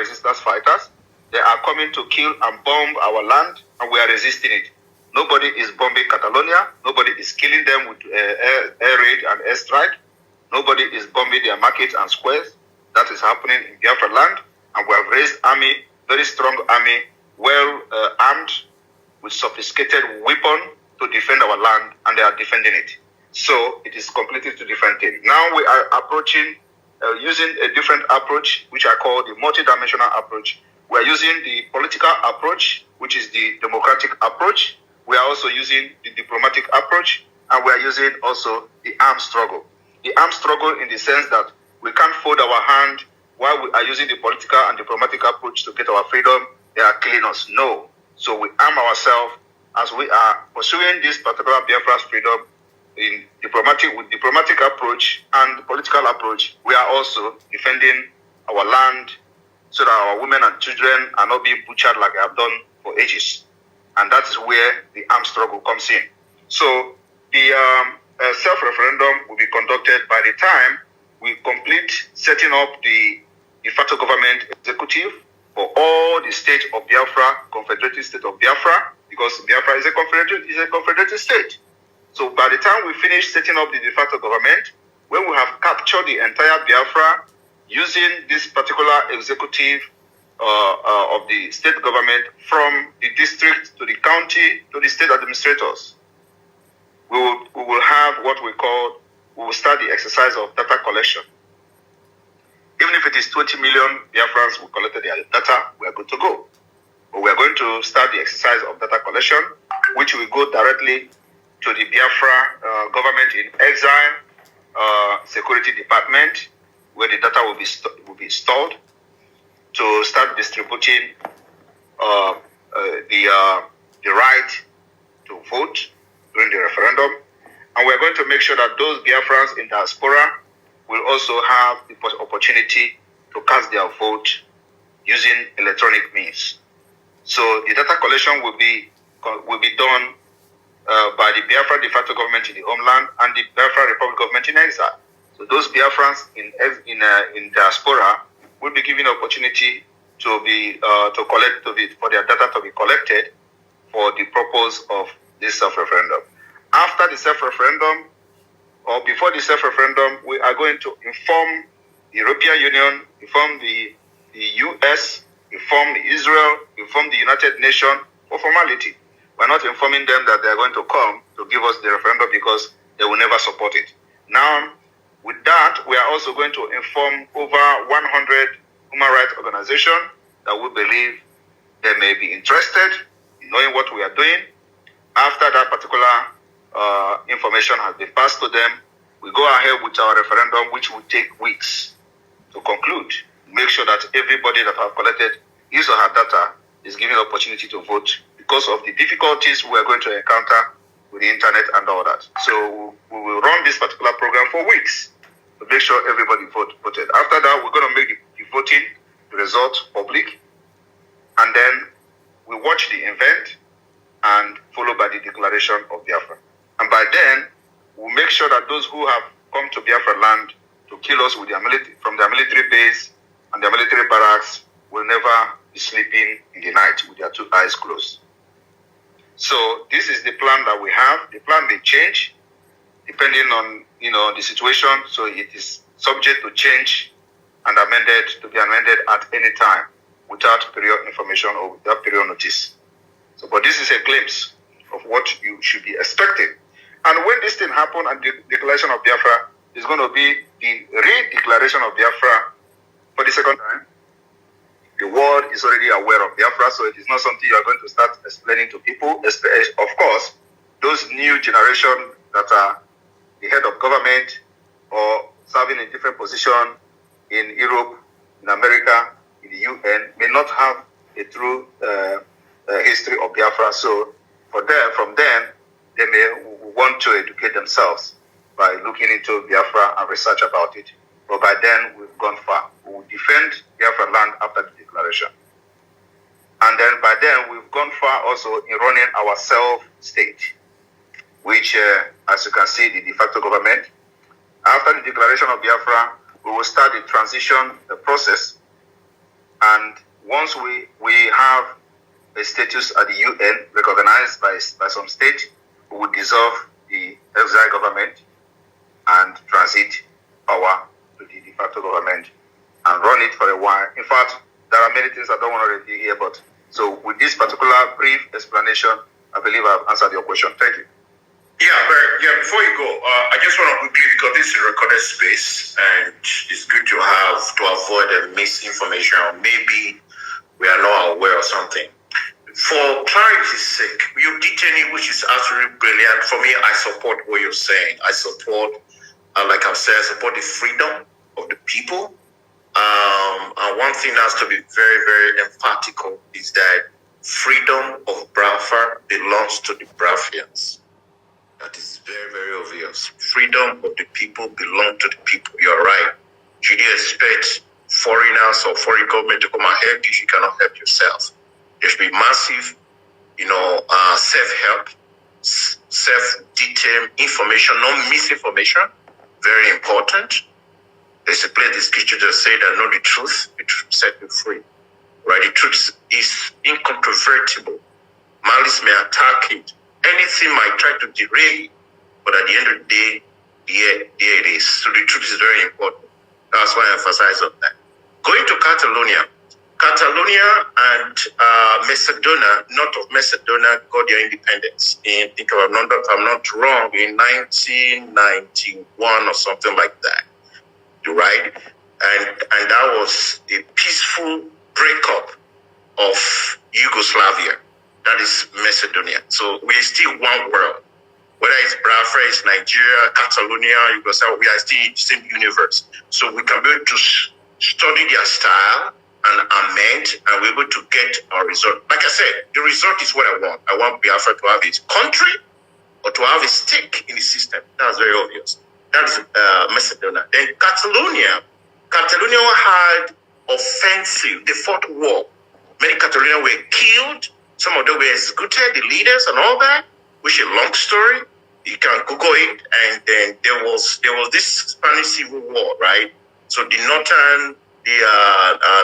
resistance fighters. They are coming to kill and bomb our land, and we are resisting it. Nobody is bombing Catalonia. Nobody is killing them with air raid and airstrike. Nobody is bombing their markets and squares. That is happening in Biafra land, and we have raised army, very strong army, well armed with sophisticated weapon to defend our land, and they are defending it. So it is completely two different things. Now we are approaching, using a different approach, which I call the multidimensional approach. We are using the political approach, which is the democratic approach. We are also using the diplomatic approach, and we are using also the armed struggle. The armed struggle in the sense that we can't fold our hand while we are using the political and diplomatic approach to get our freedom. They are killing us. No. So we arm ourselves as we are pursuing this particular Biafra's freedom with diplomatic approach and political approach. We are also defending our land so that our women and children are not being butchered like they have done for ages. And that is where the armed struggle comes in. So the self-referendum will be conducted by the time we complete setting up the de facto government executive for all the state of Biafra, confederated state of Biafra, because Biafra is a confederated state. So by the time we finish setting up the de facto government, when we have captured the entire Biafra using this particular executive of the state government from the district to the county to the state administrators, we will have what we will start the exercise of data collection. Even if it is 20 million Biafrans who collected their data, we are good to go. But we are going to start the exercise of data collection, which will go directly to the Biafra government in exile security department, where the data will be stored, to start distributing the right to vote during the referendum. And we're going to make sure that those Biafrans in diaspora will also have the opportunity to cast their vote using electronic means. So the data collection will be done by the Biafra de facto government in the homeland and the Biafra Republic government in exile. So those Biafrans in diaspora will be given opportunity for their data to be collected for the purpose of this self-referendum. After the self-referendum, or before the self-referendum, we are going to inform the European Union, inform the US, inform Israel, inform the United Nations for formality. We're not informing them that they're going to come to give us the referendum because they will never support it. Now, with that, we are also going to inform over 100 human rights organizations that we believe they may be interested in knowing what we are doing. After that particular information has been passed to them, we go ahead with our referendum, which will take weeks to conclude. Make sure that everybody that have collected his or her data is given the opportunity to vote because of the difficulties we are going to encounter with the internet and all that. So we will run this particular program for weeks to make sure everybody voted. After that, we're going to make the voting, the result public, and then we watch the event and followed by the declaration of Biafra. And by then, we'll make sure that those who have come to Biafra land to kill us with from their military base and their military barracks will never be sleeping in the night with their two eyes closed. So this is the plan that we have. The plan may change depending on the situation. So it is subject to change and to be amended at any time without period information or without period notice. So, but this is a glimpse of what you should be expecting. And when this thing happens and the declaration of Biafra is going to be the re-declaration of Biafra for the second time, the world is already aware of Biafra, so it is not something you are going to start explaining to people. Of course, those new generation that are the head of government or serving in different positions in Europe, in America, in the UN, may not have a true history of Biafra. So from them, they may want to educate themselves by looking into Biafra and research about it. But by then, we've gone far. We will defend Biafra land after the declaration. And then by then, we've gone far also in running our self-state, which, as you can see, the de facto government. After the declaration of Biafra, we will start the transition process. And And once we have a status at the UN recognized by some state, we would dissolve the exile government and transit power to the de facto government and run it for a while. In fact, there are many things I don't want to repeat here, but so with this particular brief explanation, I believe I've answered your question. Thank you. Before you go, I just want to quickly, because this is a recorded space and it's good to avoid a misinformation, or maybe we are not aware of something. For clarity's sake, you detaining, which is absolutely brilliant. For me, I support what you're saying. I support, like I've said, I support the freedom of the people. And one thing that has to be very, very emphatical is that freedom of Biafra belongs to the Biafrans. That is very, very obvious. Freedom of the people belongs to the people. You're right. Should you expect foreigners or foreign government to come and help you? You cannot help yourself. There should be massive, self-help, self-detailed information, not misinformation. Very important. There's a place the scripture just say that know the truth will set you free. Right? The truth is incontrovertible. Malice may attack it. Anything might try to derail it, but at the end of the day, there it is. So the truth is very important. That's why I emphasize on that. Going to Catalonia and Macedonia, north of Macedonia, got their independence in, if I'm not wrong, in 1991 or something like that. Right? And that was a peaceful breakup of Yugoslavia. That is Macedonia. So we're still one world. Whether it's Biafra, it's Nigeria, Catalonia, Yugoslavia, we are still in the same universe. So we can be able to study their style and amend, and we're able to get our result. Like I said, the result is what I want. I want Biafra to have its country or to have a stake in the system. That's very obvious. That is Macedonia. Then Catalonia had offensive. They fought war. Many Catalonians were killed. Some of them were executed, the leaders and all that, which is a long story. You can Google it. And then there was this Spanish Civil War, right? So the northern,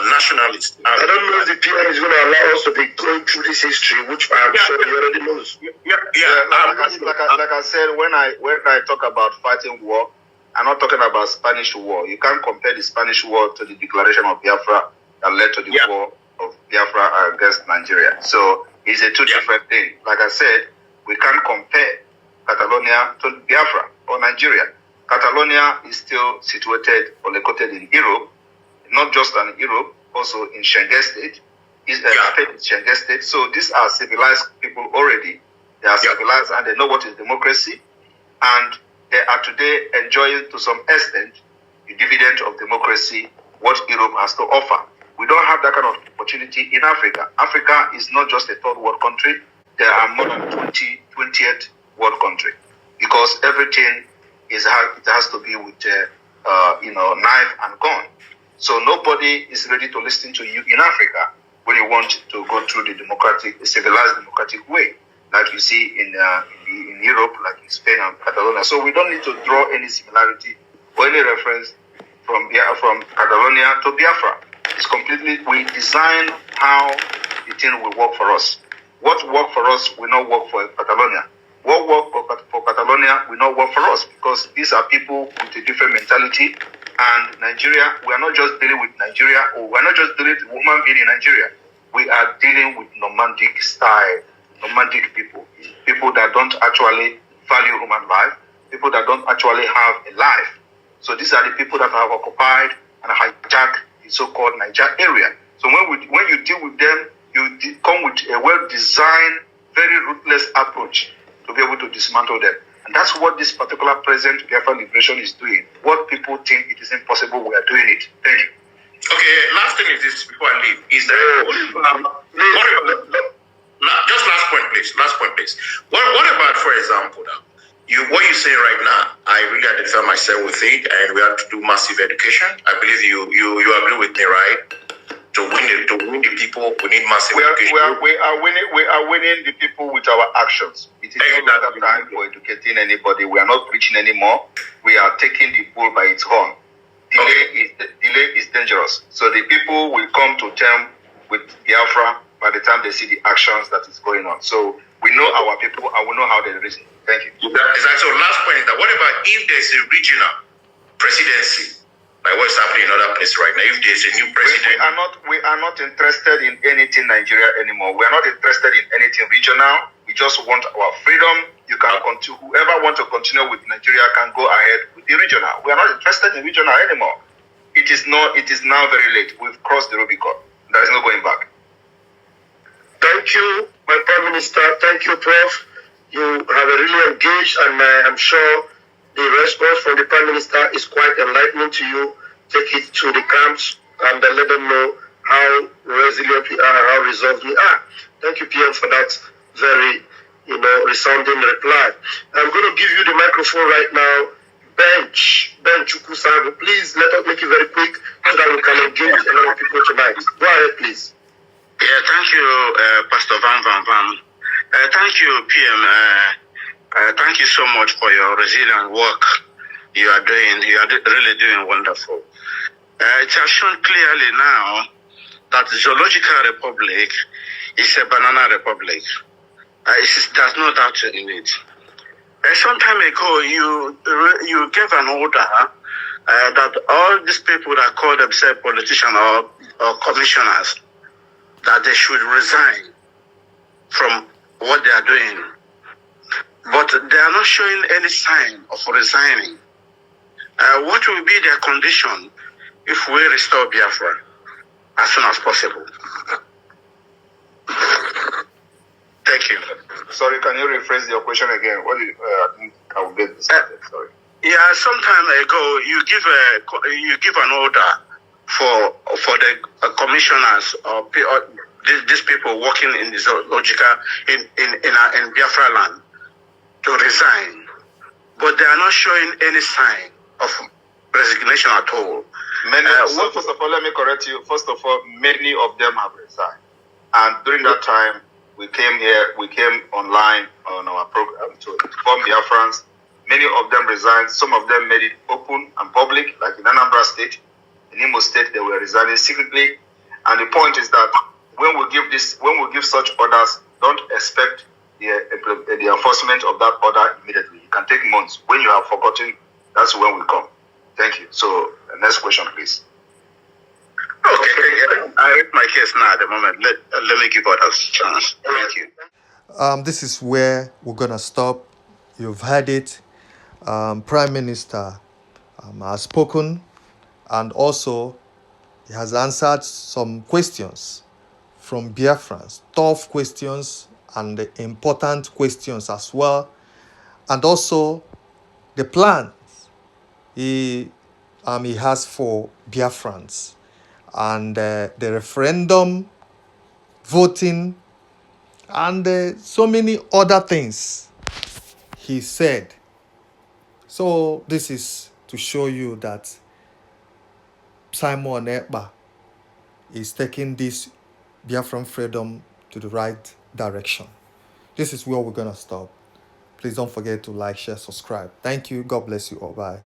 nationalists. I don't know if the PM is going to allow us to be going through this history, which I'm sure he already knows. Like I said, when I talk about fighting war, I'm not talking about Spanish war. You can't compare the Spanish war to the declaration of Biafra that led to the war of Biafra against Nigeria. So it's a two different thing. Like I said, we can't compare Catalonia to Biafra or Nigeria. Catalonia is still situated or located in Europe, not just in Europe, also in Schengen state. Schengen state. So these are civilized people already. They are civilized and they know what is democracy. And they are today enjoying to some extent the dividend of democracy, what Europe has to offer. We don't have that kind of opportunity in Africa. Africa is not just a third world country. There are more than 20th world country, because everything it has to be with knife and gun. So nobody is ready to listen to you in Africa when you want to go through the civilized democratic way, like you see in Europe, like in Spain and Catalonia. So we don't need to draw any similarity or any reference from Catalonia to Biafra. It's completely, we design how the thing will work for us. What work for us will not work for Catalonia. What work for Catalonia will not work for us, because these are people with a different mentality. And Nigeria, we are not just dealing with Nigeria, or we are not just dealing with human being in Nigeria. We are dealing with nomadic style, nomadic people that don't actually value human life, people that don't actually have a life. So these are the people that have occupied and hijacked the so-called Niger area. So when you deal with them, you come with a well-designed, very ruthless approach to be able to dismantle them. And that's what this particular present Biafra liberation is doing. What people think it is impossible, we are doing it. Thank you. Okay, last thing is this before I leave. Is that just last point, please. What about, for example, now, what you say right now, I really identify myself with it, and we have to do massive education. I believe you agree with me, right? To win the people, we need massive education. We are winning the people with our actions. It is not another time for educating anybody. We are not preaching anymore. We are taking the bull by its horn. delay is dangerous. So the people will come to term with Biafra by the time they see the actions that is going on. So we know our people and we know how they reason. Thank you. Exactly. So last point is that what about if there's a regional presidency, like what's happening in other places right now? If there's a new president, we are not interested in anything Nigeria anymore. We are not interested in anything regional. We just want our freedom. You can continue. Whoever wants to continue with Nigeria can go ahead with the regional. We are not interested in regional anymore. It is now very late. We've crossed the Rubicon. There is no going back. Thank you, my Prime Minister. Thank you, Prof. You have really engaged, and I'm sure the response from the Prime Minister is quite enlightening to you. Take it to the camps and let them know how resilient we are, how resolved we are. Thank you, PM, for that very, resounding reply. I'm going to give you the microphone right now. Bench Chukwusagu, please let us make it very quick so that we can engage a lot of people tonight. Go ahead, please. Yeah, thank you, Pastor Van. Thank you, PM. Thank you so much for your resilient work you are doing. You are really doing wonderful. It has shown clearly now that the Zoological Republic is a banana republic. There's no doubt in it. Some time ago, you gave an order that all these people that call themselves politicians or commissioners, that they should resign from what they are doing. But they are not showing any sign of resigning. What will be their condition if we restore Biafra as soon as possible? Thank you. Sorry, can you rephrase your question again? What did I will get started? Sorry. Yeah, some time ago you give an order for the commissioners or these people working in the zoological in Biafra land to resign, but they are not showing any sign of resignation at all. First of all, let me correct you. First of all, many of them have resigned, and during that time, we came online on our program to inform Biafrans. Many of them resigned. Some of them made it open and public, like in Anambra State. In Imo State, they were resigning secretly. And the point is that when we give such orders, don't expect the enforcement of that order immediately. It can take months. When you have forgotten, that's when we come. Thank you. So, next question, please. Okay, I read my case now at the moment. Let me give others a chance. Thank you. This is where we're gonna stop. You've heard it. Prime Minister has spoken, and also he has answered some questions from Biafrans, tough questions and important questions as well, and also the plans he has for Biafrans, and the referendum, voting, and so many other things he said. So this is to show you that Simon Ekpa is taking this Biafran freedom to the right direction. This is where we're going to stop. Please don't forget to like, share, subscribe. Thank you. God bless you all. Bye.